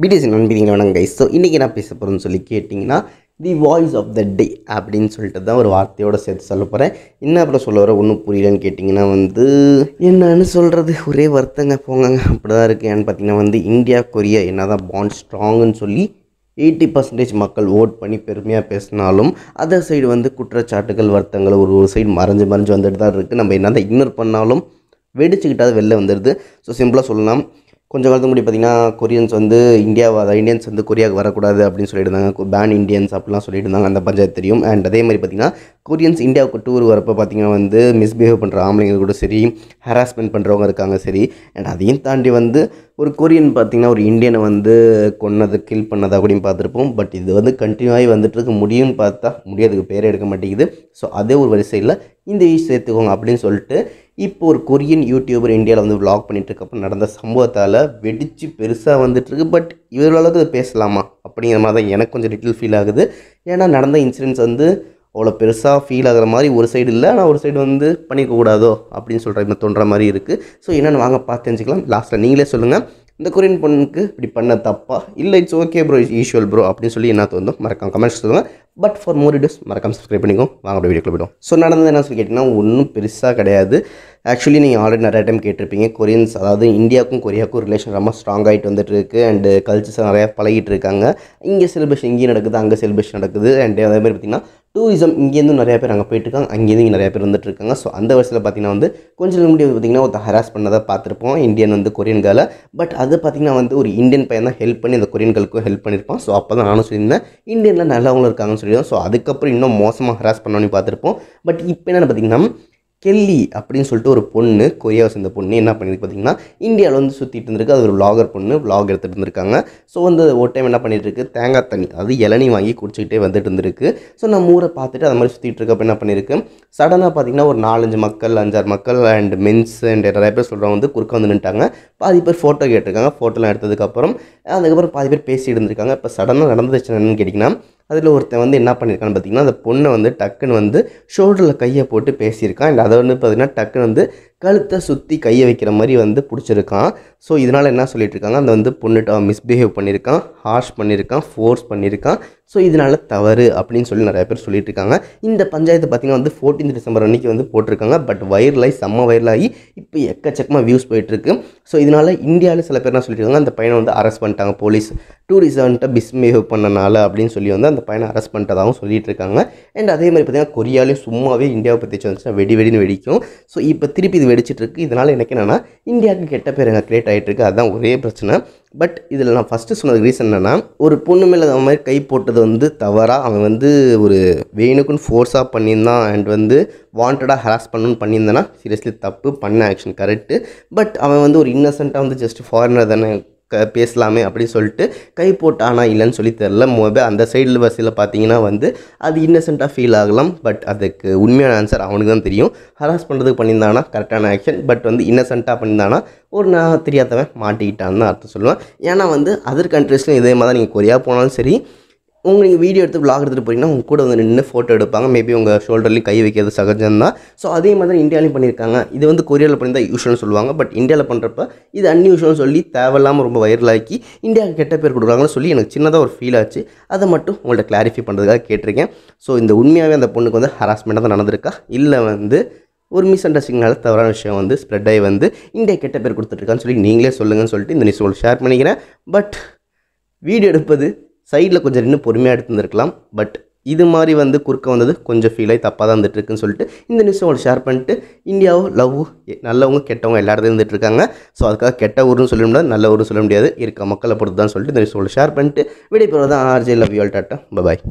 BDS நண்பீங்க வணக்கம் guys. So இன்றைக்கி நான் பேச போகிறேன்னு சொல்லி கேட்டிங்கன்னா தி வாய்ஸ் ஆஃப் த டே அப்படின்னு சொல்லிட்டு தான் ஒரு வார்த்தையோடு சேர்த்து சொல்ல போகிறேன். என்ன அப்புறம் சொல்ல வர ஒன்றும் புரியலன்னு கேட்டிங்கன்னா என்னன்னு சொல்கிறது, ஒரே வருத்தங்க போங்கங்க அப்படி தான் இருக்குது. ஏன்னு பார்த்தீங்கன்னா இந்தியா கொரியா என்ன தான் பாண்ட் ஸ்ட்ராங்குன்னு சொல்லி 80% மக்கள் ஓட் பண்ணி பெருமையாக பேசினாலும் அதர் சைடு குற்றச்சாட்டுகள் வருத்தங்கள் ஒரு சைடு மறைஞ்சு வந்துட்டு தான் இருக்குது. நம்ம என்ன தான் இக்னோர் பண்ணாலும் வெடிச்சுக்கிட்டாவது வெளில வந்துடுது. ஸோ சிம்பிளாக சொல்லலாம், கொஞ்சம் காலத்துக்கு முன்னாடி பார்த்திங்கன்னா கொரியன்ஸ் இந்தியன்ஸ் கொரியாவுக்கு வரக்கூடாது அப்படின்னு சொல்லிட்டு இருந்தாங்க. பேன் இண்டியன்ஸ் அப்படிலாம் சொல்லிட்டு இருந்தாங்க, அந்த பஞ்சாயத்து தெரியும். அண்ட் அதே மாதிரி பார்த்திங்கன்னா கொரியன்ஸ் இந்தியாவுக்கு டூர் வரப்போ பார்த்திங்கன்னா மிஸ்பிஹேவ் பண்ணுற ஆம்பளைங்க கூட சரி, ஹராஸ்மெண்ட் பண்ணுறவங்க இருக்காங்க சரி. அண்ட் அதையும் தாண்டி ஒரு கொரியன் பார்த்திங்கன்னா ஒரு இந்தியனை கொன்னது கில் பண்ணது அப்படின்னு பார்த்துருப்போம். பட் இது கண்டினியூ ஆகி வந்துட்டுருக்கு. முடியும்னு பார்த்தா முடியாதுக்கு பேரே எடுக்க மாட்டேங்குது. ஸோ அதே ஒரு வரிசையில் இந்த விஷயம் சேர்த்துக்கோங்க அப்படின்னு சொல்லிட்டு இப்போ ஒரு கொரியன் யூடியூபர் இந்தியாவில் விளாக் பண்ணிகிட்ருக்கப்போ நடந்த சம்பவத்தால் வெடித்து பெருசாக வந்துட்டுருக்கு. பட் இவர்களாவது பேசலாமா அப்படிங்கிற மாதிரி தான் எனக்கு கொஞ்சம் லிட்டில் ஃபீல் ஆகுது. ஏன்னா நடந்த இன்சிடென்ட்ஸ் அவ்வளோ பெருசாக ஃபீல் ஆகிற மாதிரி ஒரு சைடு இல்லை, ஆனால் ஒரு சைடு பண்ணிக்கக்கூடாதோ அப்படின்னு சொல்கிற மாதிரி தோன்ற மாதிரி இருக்குது. ஸோ என்னென்னு வாங்க பார்த்து தெரிஞ்சுக்கலாம். லாஸ்ட்டில் நீங்களே சொல்லுங்கள், இந்த கொரியன் பொண்ணுக்கு இப்படி பண்ண தப்பா இல்லை it's okay bro, usual bro அப்படின்னு சொல்லி என்ன தோணும் மறக்காம கமெண்ட்ஸ் சொல்லுங்கள். பட் ஃபார் மோர் வீடியோஸ் மறக்காம சப்ஸ்கிரைப் பண்ணிக்கோ. வாங்க அப்படியே வீடியோக்குள்ள போய்டும். ஸோ நடந்தது என்ன சொல்லி கேட்டிங்கன்னா ஒன்றும் பெருசாக கிடையாது. ஆக்சுவலி நீங்கள் ஆல்ரெடி நிறைய டைம் கேட்டிருப்பீங்க, கொரியன்ஸ் அதாவது இந்தியாவுக்கும் கொரியாவுக்கும் ரிலேஷன் ரொம்ப ஸ்ட்ராங் ஆகிட்டு வந்துட்டு இருக்குது. அண்டு கல்ச்சர்ஸ் நிறையா பழகிட்டு இருக்காங்க. இங்கே செலிப்ரேஷன் இங்கேயும் நடக்குது, அங்கே செலிப்ரேஷன் நடக்குது. அண்ட் அதே மாதிரி பார்த்திங்கன்னா டூரிசம் இங்கேருந்து நிறையா பேர் அங்கே போயிட்டுருக்காங்க, அங்கேருந்து இங்கே நிறையா பேர் வந்துட்டுருக்காங்க. ஸோ அந்த வருஷத்தில் பார்த்திங்கன்னா கொஞ்சம் முடியாது பார்த்திங்கன்னா ஒரு ஹராஸ் பண்ணதை பார்த்துருப்போம் இந்தியன் கொரியன் கேர்ளை. பட் அது பார்த்திங்கன்னா ஒரு இந்தியன் பையன் தான் ஹெல்ப் பண்ணி அந்த கொரியன் கேர்ளுக்கும் ஹெல்ப் பண்ணியிருப்பான். ஸோ அப்போ தான் நானும் சொல்லியிருந்தேன் இந்தியனில் நல்லவங்களும் இருக்காங்கன்னு சொல்லியிருந்தோம். ஸோ அதுக்கப்புறம் இன்னும் மோசமாக ஹராஸ் பண்ணோன்னு பார்த்துருப்போம். பட் இப்போ என்னென்னு பார்த்திங்கன்னா கெல்லி அப்படின்னு சொல்லிட்டு ஒரு பொண்ணு, கொரியாவை சேர்ந்த பொண்ணு என்ன பண்ணியிருக்கு பார்த்திங்கன்னா இந்தியாவில் சுற்றிட்டு இருந்திருக்கு. அது ஒரு விளாகர் பொண்ணு, விளாக் எடுத்துகிட்டு இருந்திருக்காங்க. ஸோ ஒரு டைம் என்ன பண்ணிகிட்டு இருக்கு, தேங்காய் தண்ணி அதாவது இளநீ வாங்கி குடிச்சிக்கிட்டே வந்துட்டு இருந்திருக்கு. ஸோ நம்ம ஊரை பார்த்துட்டு அது மாதிரி சுற்றிட்டு இருக்கப்போ என்ன பண்ணியிருக்கு, சடனாக பார்த்திங்கன்னா ஒரு 4-5 மக்கள் 5-6 மக்கள் அண்ட் மென்ஸ் அண்ட் நிறைய பேர் சொல்கிறவங்க குறுக்க நின்றுட்டாங்க. பாதி பேர் ஃபோட்டோ கேட்டிருக்காங்க. ஃபோட்டோலாம் எடுத்ததுக்கப்புறம் அதுக்கப்புறம் பாதி பேர் பேசிட்டு இருந்திருக்காங்க. இப்போ சடனாக நடந்தது என்னன்னு கேட்டிங்கன்னா அதில் ஒருத்தன் என்ன பண்ணியிருக்கான்னு பார்த்திங்கன்னா அந்த பொண்ணை டக்குன்னு ஷோல்டரில் கையை போட்டு பேசியிருக்கான். அண்ட் அதை பார்த்திங்கன்னா டக்குன்னு கழுத்தை சுற்றி கையை வைக்கிற மாதிரி பிடிச்சிருக்கான். ஸோ இதனால் என்ன சொல்லிட்டு இருக்காங்க, அந்த பொண்ணுகிட்ட அவன் மிஸ்பிஹேவ் பண்ணியிருக்கான், ஹார்ஷ் பண்ணியிருக்கான், ஃபோர்ஸ் பண்ணியிருக்கான். ஸோ இதனால் தவறு அப்படின்னு சொல்லி நிறைய பேர் சொல்லிட்டு இருக்காங்க. இந்த பஞ்சாயத்து பார்த்திங்கன்னா 14 டிசம்பர் அன்றைக்கி போட்டிருக்காங்க. பட் வைரலாகி செம்ம வைரலாகி இப்போ எக்கச்சக்கமாக வியூஸ் போயிட்டுருக்கு. ஸோ இதனால் இந்தியாவில் சில பேர் என்ன சொல்லியிருக்காங்க, அந்த பையனை அரெஸ்ட் பண்ணிட்டாங்க போலீஸ், டூரிசம்கிட்ட மிஸ்பிஹேவ் பண்ணனால அப்படின்னு சொல்லி அந்த பையனை அரெஸ்ட் பண்ணிட்டதாகவும் சொல்லிட்டு இருக்காங்க. அண்ட் அதே மாதிரி பார்த்திங்கன்னா கொரியாலையும் சும்மாவே இந்தியாவை பற்றி வந்துச்சுன்னா வெடின்னு வெடிக்கும். ஸோ இப்போ திருப்பி இது வெடிச்சிட்ருக்கு. இதனால் எனக்கு என்னென்னா இந்தியாவுக்கு கெட்ட பேர் எங்கே க்ரியேட் ஆகிட்டுருக்கு, அதுதான் ஒரே பிரச்சனை. பட் இதில் நான் ஃபஸ்ட்டு சொன்னது ரீசன் என்னென்னா, ஒரு பொண்ணு மேலே அந்த மாதிரி கை போட்டது தவறாக அவன் ஒரு வேணுக்குன்னு ஃபோர்ஸாக பண்ணியிருந்தான். அண்ட் வாண்டடாக ஹராஸ் பண்ணணும்னு பண்ணியிருந்தானா சீரியஸ்லி தப்பு, பண்ண ஆக்ஷன் கரெக்டு. பட் அவன் ஒரு இன்னசென்ட்டாக ஜஸ்ட் ஃபாரினர் தானே பேசலாமே அப்படின்னு சொல்லிட்டு கை போட்டானா இல்லைன்னு சொல்லி தெரில. அந்த சைடில் பஸ்ஸில் பார்த்தீங்கன்னா அது இன்னசென்ட்டாக ஃபீல் ஆகலாம். பட் அதுக்கு உண்மையான ஆன்சர் அவனுக்கு தான் தெரியும். ஹராஸ் பண்ணுறதுக்கு பண்ணியிருந்தானா கரெக்டான ஆக்ஷன், பட் இன்னசென்ட்டாக பண்ணியிருந்தானா ஒரு நான் தெரியாதவன் மாட்டிக்கிட்டான்னு தான் அர்த்தம் சொல்லுவேன். ஏன்னா அதர் கண்ட்ரீஸ்லையும் இதே மாதிரி தான், நீங்கள் கொரியா போனாலும் சரி, நீங்கள் வீடியோ எடுத்து விளாக் எடுத்துகிட்டு போகிறீங்கன்னா உங்கள் கூட நின்று ஃபோட்டோ எடுப்பாங்க. மேபி உங்கள் ஷோல்டர்லேயும் கை வைக்கிறது சகஜம் தான். ஸோ அதே மாதிரி இந்தியாவிலையும் பண்ணியிருக்காங்க. இது கொரியாவில் பண்ணியிருந்தால் யூஷுவல்னு சொல்லுவாங்க. பட் இந்தியாவில் பண்ணுறப்ப இது அன்யூஷுவல்னு சொல்லி தேவையில்லாமல் ரொம்ப வைரலாக்கி இந்தியாவுக்கு கெட்ட பேர் கொடுக்குறாங்கன்னு சொல்லி எனக்கு சின்னதாக ஒரு ஃபீல் ஆச்சு. அதை மட்டும் உங்கள்கிட்ட கிளாரிஃபை பண்ணுறதுக்காக கேட்டிருக்கேன். ஸோ இந்த உண்மையாகவே அந்த பொண்ணுக்கு ஹராஸ்மெண்ட்டாக தான் நடந்திருக்கா, இல்லை ஒரு மிஸ் அண்டர்ஸ்டாண்டிங்னால தவறான விஷயம் ஸ்ப்ரெட் ஆகி இந்தியா கெட்ட பேர் கொடுத்துட்ருக்கான்னு சொல்லி நீங்களே சொல்லுங்கன்னு சொல்லிட்டு இந்த நியூஸ் உங்களுக்கு ஷேர் பண்ணிக்கிறேன். பட் வீடியோ எடுப்பது சைடில் கொஞ்சம் இன்னும் பொறுமையாக எடுத்துருந்துருக்கலாம். பட் இது மாதிரி குறுக்க வந்தது கொஞ்சம் ஃபீல் ஆகி தப்பாக தான் வந்துட்டுருக்குன்னு சொல்லிட்டு இந்த நியூஸை உங்களுக்கு ஷேர் பண்ணிட்டு, இந்தியாவோ லவ் நல்லவங்க கெட்டவங்க எல்லா இடத்துலையும் இருந்துகிட்ருக்காங்க. ஸோ அதுக்காக கெட்ட ஊருன்னு சொல்ல முடியாது, நல்ல ஊருன்னு சொல்ல முடியாது, இருக்க மக்களை பொறுத்து தான் சொல்லிட்டு இந்த நியூஸ் உங்களுக்கு ஷேர் பண்ணிட்டு விடைபெறுவது தான். RJ love you all, tata, bye bye.